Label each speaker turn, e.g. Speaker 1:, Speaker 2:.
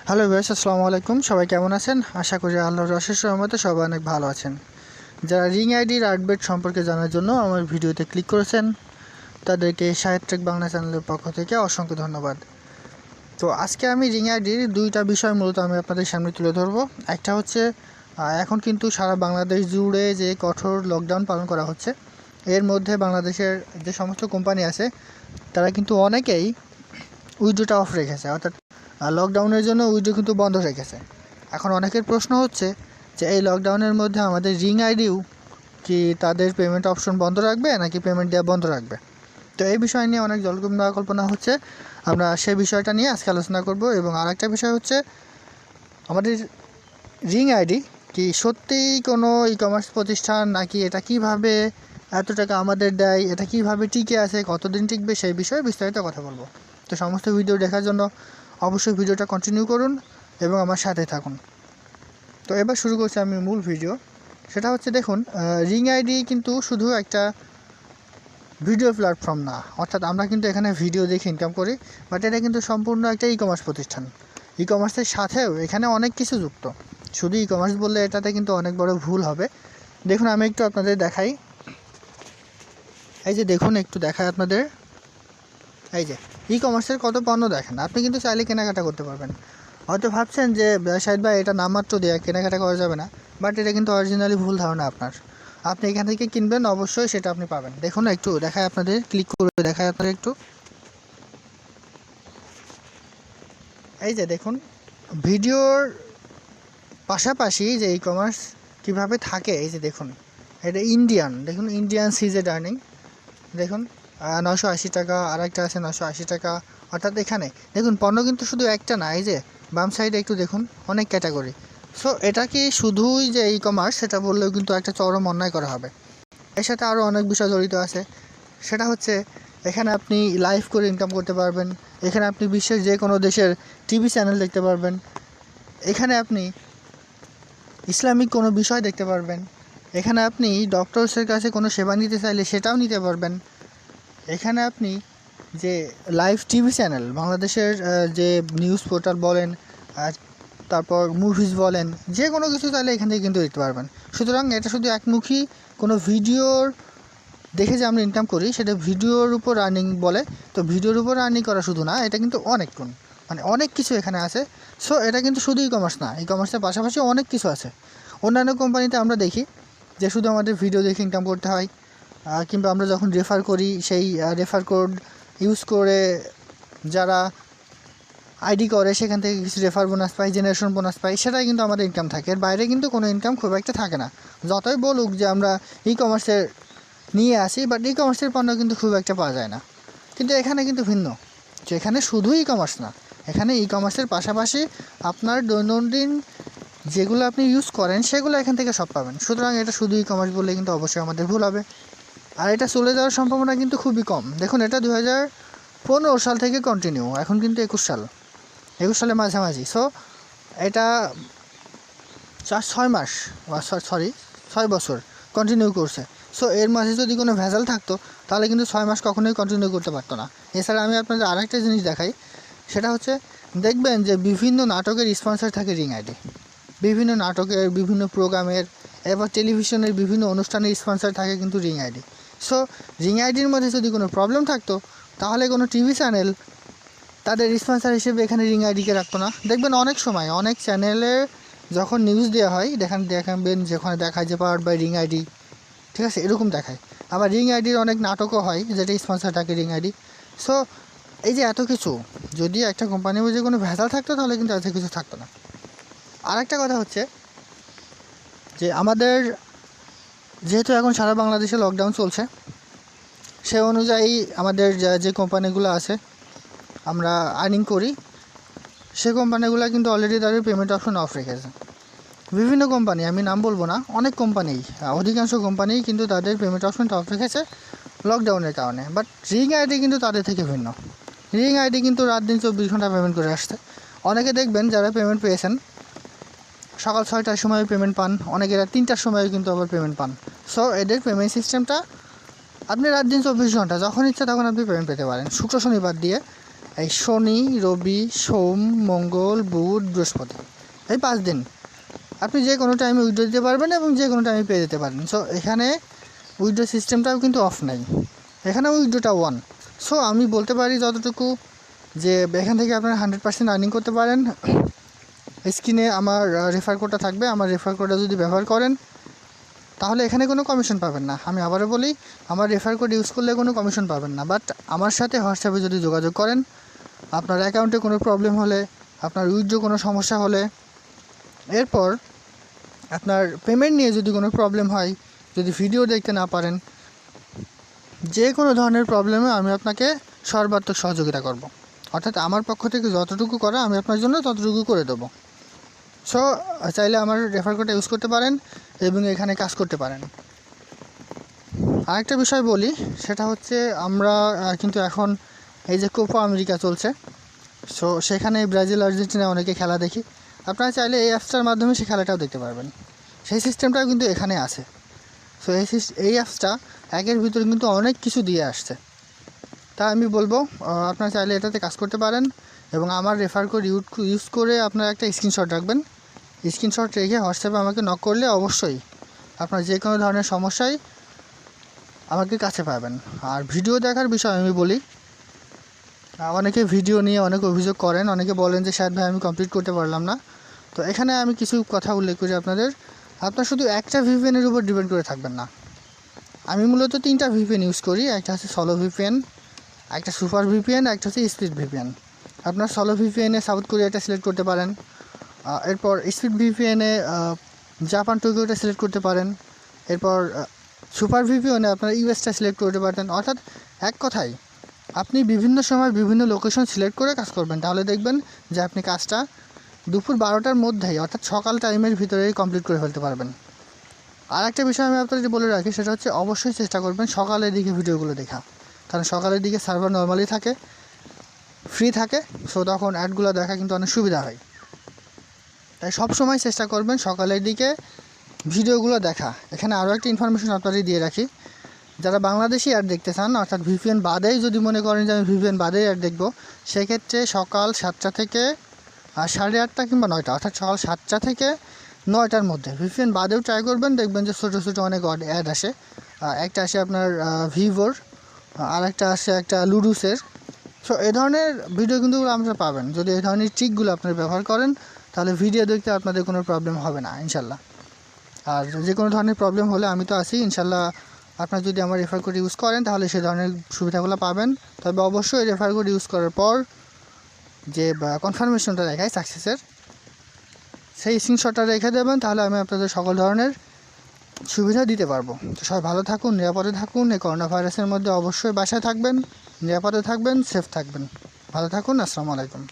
Speaker 1: Hello viewers, আসসালামু আলাইকুম। সবাই কেমন আছেন? আশা করি আল্লাহর অশেষ রহমতে সবাই অনেক ভালো আছেন। যারা রিং আইডির আপডেট সম্পর্কে জানার জন্য আমার ভিডিওতে ক্লিক করেছেন তাদেরকে সাহিত্যিক বাংলা চ্যানেলের পক্ষ থেকে অসংখ্য ধন্যবাদ। তো আজকে আমি রিং আইডির দুইটা বিষয় মূলত আমি আপনাদের সামনে তুলে ধরবো। একটা হচ্ছে এখন কিন্তু সারা বাংলাদেশ জুড়ে যে কঠোর লকডাউন পালন করা হচ্ছে, এর মধ্যে বাংলাদেশের যে সমস্ত কোম্পানি আছে তারা কিন্তু অনেকেই উইড্রোটা অফ রেখেছে, অর্থাৎ লকডাউনের জন্য উইড্রো কিন্তু বন্ধ রেখেছে। এখন অনেকের প্রশ্ন হচ্ছে যে এই লকডাউনের মধ্যে আমাদের রিং আইডিও কি তাদের পেমেন্ট অপশন বন্ধ রাখবে নাকি পেমেন্ট দেওয়া বন্ধ রাখবে। তো এই বিষয় নিয়ে অনেক জল্পনা হচ্ছে, আমরা সেই বিষয়টা নিয়ে আজকে আলোচনা করব। এবং আরেকটা বিষয় হচ্ছে আমাদের রিং আইডি কি সত্যিই কোনো ই কমার্স প্রতিষ্ঠান, নাকি এটা কিভাবে এত টাকা আমাদের দেয়, এটা কিভাবে টিকে আছে, কতদিন টিকবে, সেই বিষয়ে বিস্তারিত কথা বলবো। তো সমস্ত ভিডিও দেখার জন্য অবশ্যই ভিডিওটা কন্টিনিউ করুন এবং আমার সাথে থাকুন। তো এবার শুরু করছি আমি মূল ভিডিও। সেটা হচ্ছে, দেখুন, রিং আইডি কিন্তু শুধু একটা ভিডিও প্ল্যাটফর্ম না, অর্থাৎ আমরা কিন্তু এখানে ভিডিও দেখে ইনকাম করি, বাট এটা কিন্তু সম্পূর্ণ একটা ই কমার্স প্রতিষ্ঠান। ই কমার্সের সাথেও এখানে অনেক কিছু যুক্ত। শুধু ই কমার্স বললে এটাতে কিন্তু অনেক বড় ভুল হবে। দেখুন, আমি একটু আপনাদের দেখাই। এই যে দেখুন, একটু দেখাই আপনাদের। এই যে ই কমার্সের কত পণ্য দেখেন, আপনি কিন্তু চাইলে কেনাকাটা করতে পারবেন। হয়তো ভাবছেন যে শাহিদ ভাই এটা নামমাত্র দিয়ে কেনাকাটা করা যাবে না, বাট এটা কিন্তু অরিজিনালি ভুল ধারণা আপনার। আপনি এখান থেকে কিনবেন, অবশ্যই সেটা আপনি পাবেন। দেখুন, একটু দেখায় আপনাদের, ক্লিক করে দেখায় আপনাদের একটু। এই যে দেখুন, ভিডিওর পাশাপাশি যে ই কমার্স কীভাবে থাকে, এই যে দেখুন, এটা ইন্ডিয়ান, দেখুন ইন্ডিয়ান সিজেড আর্নিং, দেখুন 980 টাকা, আর একটা আছে 980 টাকা। অর্থাৎ এখানে দেখুন পণ্য কিন্তু শুধু একটা না, এই যে বাম সাইডে একটু দেখুন, অনেক ক্যাটাগরি। সো এটা কি শুধুই যে ই কমার্স, সেটা বললেও কিন্তু একটা চরম অন্যায় করা হবে। এর সাথে আরও অনেক বিষয় জড়িত আছে। সেটা হচ্ছে, এখানে আপনি লাইভ করে ইনকাম করতে পারবেন, এখানে আপনি বিশ্বের যে কোনো দেশের টিভি চ্যানেল দেখতে পারবেন, এখানে আপনি ইসলামিক কোনো বিষয় দেখতে পারবেন, এখানে আপনি ডক্টরসের কাছে কোনো সেবা নিতে চাইলে সেটাও নিতে পারবেন, এখানে আপনি যে লাইভ টিভি চ্যানেল, বাংলাদেশের যে নিউজ পোর্টাল বলেন, তারপর মুভিজ বলেন, যে কোনো কিছু চাইলে এখান থেকে কিন্তু দেখতে পারবেন। সুতরাং এটা শুধু একমুখী কোনো ভিডিওর দেখে যে আমরা ইনকাম করি, সেটা ভিডিওর উপর আর্নিং বলে। তো ভিডিওর উপর আর্নিং করা শুধু না, এটা কিন্তু অনেক গুণ, মানে অনেক কিছু এখানে আছে। সো এটা কিন্তু শুধু ই কমার্স না, ই কমার্সের পাশাপাশি অনেক কিছু আছে। অন্যান্য কোম্পানিতে আমরা দেখি যে শুধু আমাদের ভিডিও দেখে ইনকাম করতে হয়, কিংবা আমরা যখন রেফার করি সেই রেফার কোড ইউজ করে যারা আইডি করে সেখান থেকে কিছু রেফার বোনাস পাই, জেনারেশন বোনাস পাই, সেটাই কিন্তু আমাদের ইনকাম থাকে। এর বাইরে কিন্তু কোনো ইনকাম খুব একটা থাকে না। যতই বলুক যে আমরা ই কমার্সের নিয়ে আসি, বাট ই কমার্সের পণ্য কিন্তু খুব একটা পাওয়া যায় না। কিন্তু এখানে কিন্তু ভিন্ন, যে এখানে শুধু ই কমার্স না, এখানে ই কমার্সের পাশাপাশি আপনার দৈনন্দিন যেগুলো আপনি ইউজ করেন সেগুলো এখান থেকে সব পাবেন। সুতরাং এটা শুধু ই কমার্স বললে কিন্তু অবশ্যই আমাদের ভুল হবে, আর এটা চলে যাওয়ার সম্ভাবনা কিন্তু খুবই কম। দেখুন, এটা 2015 সাল থেকে কন্টিনিউ, এখন কিন্তু 21 সালের মাঝামাঝি। সো এটা 6 মাস, সরি 6 বছর কন্টিনিউ করছে। সো এর মাঝে যদি কোনো ভেজাল থাকতো তাহলে কিন্তু 6 মাস কখনোই কন্টিনিউ করতে পারতো না। এছাড়া আমি আপনাদের আরেকটা জিনিস দেখাই, সেটা হচ্ছে, দেখবেন যে বিভিন্ন নাটকের স্পন্সর থাকে রিং আইডি, বিভিন্ন নাটকের, বিভিন্ন প্রোগ্রামের, এবার টেলিভিশনের বিভিন্ন অনুষ্ঠানের স্পন্সর থাকে কিন্তু রিং আইডি। সো রিং আইডির মধ্যে যদি কোনো প্রবলেম থাকতো তাহলে কোনো টিভি চ্যানেল তাদের স্পন্সর হিসেবে এখানে রিং আইডিকে রাখতো না। দেখবেন অনেক সময় অনেক চ্যানেলে যখন নিউজ দেওয়া হয় দেখাবেন যেখানে দেখায় যে পাওয়ার্ড বাই রিং আইডি, ঠিক আছে, এরকম দেখায়। আবার রিং আইডির অনেক নাটকও হয় যেটা স্পন্সর থাকে রিং আইডি। সো এই যে এত কিছু, যদি একটা কোম্পানির মধ্যে কোনো ভেজাল থাকতো তাহলে কিন্তু এত কিছু থাকতো না। আর একটা কথা হচ্ছে যে আমাদের যেহেতু এখন সারা বাংলাদেশে লকডাউন চলছে, সে অনুযায়ী আমাদের যে কোম্পানিগুলো আছে আমরা আর্নিং করি, সে কোম্পানিগুলো কিন্তু অলরেডি তাদের পেমেন্ট অপশন অফ রেখেছে। বিভিন্ন কোম্পানি, আমি নাম বলবো না, অনেক কোম্পানি, অধিকাংশ কোম্পানি কিন্তু তাদের পেমেন্ট অপশনটা অফ রেখেছে লকডাউনের কারণে। বাট রিং আইডি কিন্তু তাদের থেকে ভিন্ন। রিং আইডি কিন্তু রাত দিন 24 ঘন্টা পেমেন্ট করে আসছে। অনেকে দেখবেন যারা পেমেন্ট পেয়েছেন সকাল 6টার সময় পেমেন্ট পান, অনেকে রাত 3টার সময় কিন্তু আবার পেমেন্ট পান। সো এদের পেমেন্ট সিস্টেমটা, আপনি রাত দিন 24 ঘন্টা যখন ইচ্ছা তখন আপনি পেমেন্ট পেতে পারেন, শুক্র শনিবার দিয়ে এই শনি, রবি, সোম, মঙ্গল, বুধ, বৃহস্পতি, এই 5 দিন আপনি যে কোনো টাইমে উইথড্র দিতে পারবেন এবং যে কোনো টাইমে পেয়ে যেতে পারবেন। সো এখানে উইথড্র সিস্টেমটাও কিন্তু অফ নাই, এখানে উইথড্রটা 1। সো আমি বলতে পারি যতটুকু যে এখান থেকে আপনারা 100% আর্নিং করতে পারেন। স্ক্রিনে আমার রেফার কোডটা থাকবে, আমার রেফার কোডটা যদি ব্যবহার করেন তাহলে এখানে কোনো কমিশন পাবেন না। আমি আবারও বলি, আমার রেফার কোড ইউজ করলে কোনো কমিশন পাবেন না, বাট আমার সাথে হোয়াটসঅ্যাপে যদি যোগাযোগ করেন, আপনার অ্যাকাউন্টে কোনো প্রবলেম হলে, আপনার উইথড্র কোনো সমস্যা হলে, এরপর আপনার পেমেন্ট নিয়ে যদি কোনো প্রবলেম হয়, যদি ভিডিও দেখতে না পারেন, যে কোনো ধরনের প্রবলেমে আমি আপনাকে সর্বাত্মক সহযোগিতা করব। অর্থাৎ আমার পক্ষ থেকে যতটুকু করা আমি আপনার জন্য ততটুকু করে দেবো। সো চাইলে আমার রেফার কোডটা ইউজ করতে পারেন এবং এখানে কাজ করতে পারেন। আরেকটা বিষয় বলি, সেটা হচ্ছে আমরা কিন্তু এখন এই যে কোপা আমেরিকা চলছে, সো সেখানে ব্রাজিল, আর্জেন্টিনা অনেকে খেলা দেখি। আপনারা চাইলে এই অ্যাপসটার মাধ্যমে সেই খেলাটাও দেখতে পারবেন, সেই সিস্টেমটাও কিন্তু এখানে আছে। সো এই অ্যাপসটা একের ভিতরে কিন্তু অনেক কিছু দিয়ে আসছে। তা আমি বলবো আপনারা চাইলে এটাতে কাজ করতে পারেন এবং আমার রেফার কোড ইউজ করে আপনারা একটা স্ক্রিনশট রাখবেন। স্ক্রিনশট রেখে হোয়াটসঅ্যাপে আমাকে নক করলে অবশ্যই আপনার যে কোনো ধরনের সমস্যায় আমাকে কাছে পাবেন। আর ভিডিও দেখার বিষয় আমি বলি, অনেকে ভিডিও নিয়ে অনেক অভিযোগ করেন, অনেকে বলেন যে শায়দ ভাই আমি কমপ্লিট করতে পারলাম না। তো এখানে আমি কিছু কথা উল্লেখ করি আপনাদের। আপনার শুধু একটা ভিপিএনের উপর ডিপেন্ড করে থাকবেন না। আমি মূলত 3টা ভিপিএন ইউজ করি, একটা হচ্ছে সলো ভিপিএন, একটা সুপার ভিপিএন, একটা হচ্ছে স্পিড ভিপিএন। আপনার সলো ভিপিএনে সাউথ কোরিয়াটা সিলেক্ট করতে পারেন, এরপর স্পিড ভিপিএনে জাপান টোকিওটা সিলেক্ট করতে পারেন, এরপর সুপার ভিপিএনে আপনারা ইউএসটা সিলেক্ট করতে পারেন। অর্থাৎ এক কথায় আপনি বিভিন্ন সময় বিভিন্ন লোকেশন সিলেক্ট করে কাজ করবেন, তাহলে দেখবেন যে আপনি কাজটা দুপুর 12টার মধ্যেই, অর্থাৎ সকাল টাইমের ভিতরেই কমপ্লিট করে ফেলতে পারবেন। আর একটা বিষয় আমি আপনাদের বলে রাখি, সেটা হচ্ছে অবশ্যই চেষ্টা করবেন সকালের দিকে ভিডিওগুলো দেখা, কারণ সকালের দিকে সার্ভার নর্মালি থাকে, ফ্রি থাকে, সো তখন অ্যাডগুলো দেখা কিন্তু অনেক সুবিধা হয়। তাই সবসময় চেষ্টা করবেন সকালের দিকে ভিডিওগুলো দেখা। এখানে আরও একটা ইনফরমেশন আপনাদের দিয়ে রাখি, যারা বাংলাদেশি অ্যাড দেখতে চান, অর্থাৎ ভিপিএন বাদেই যদি মনে করেন যে আমি ভিপিএন বাদেই অ্যাড দেখবো, সেক্ষেত্রে সকাল 7টা থেকে 8:30 কিংবা 9টা, অর্থাৎ সকাল 7টা থেকে 9টার মধ্যে ভিপিএন বাদেও ট্রাই করবেন, দেখবেন যে ছোটো ছোটো অনেক অ্যাড আসে। একটা আসে আপনার ভিভোর, আর একটা আসে একটা লুডুসের। সো এই ধরনের ভিডিও কিন্তু আপনারা পাবেন। যদি এই ধরনের ট্রিকগুলো আপনারা ব্যবহার করেন তাহলে ভিডিও দেখতে আপনাদের কোনো প্রবলেম হবে না ইনশাল্লাহ। আর যে কোনো ধরনের প্রবলেম হলে আমি তো আছি ইনশাল্লাহ। আপনারা যদি আমার রেফার কোড ইউজ করেন তাহলে সেই ধরনের সুবিধাগুলো পাবেন। তবে অবশ্যই রেফার কোড ইউজ করার পর যে কনফার্মেশনটা দেখায় সাকসেসের, সেই স্ক্রিনশটটা রেখে দেবেন, তাহলে আমি আপনাদের সকল ধরনের সুবিধা দিতে পারবো। তো সবাই ভালো থাকুন, নিরাপদে থাকুন। এই করোনা ভাইরাসের মধ্যে অবশ্যই বাসায় থাকবেন, নিরাপদে থাকবেন, সেফ থাকবেন। ভালো থাকুন। আসসালামু আলাইকুম।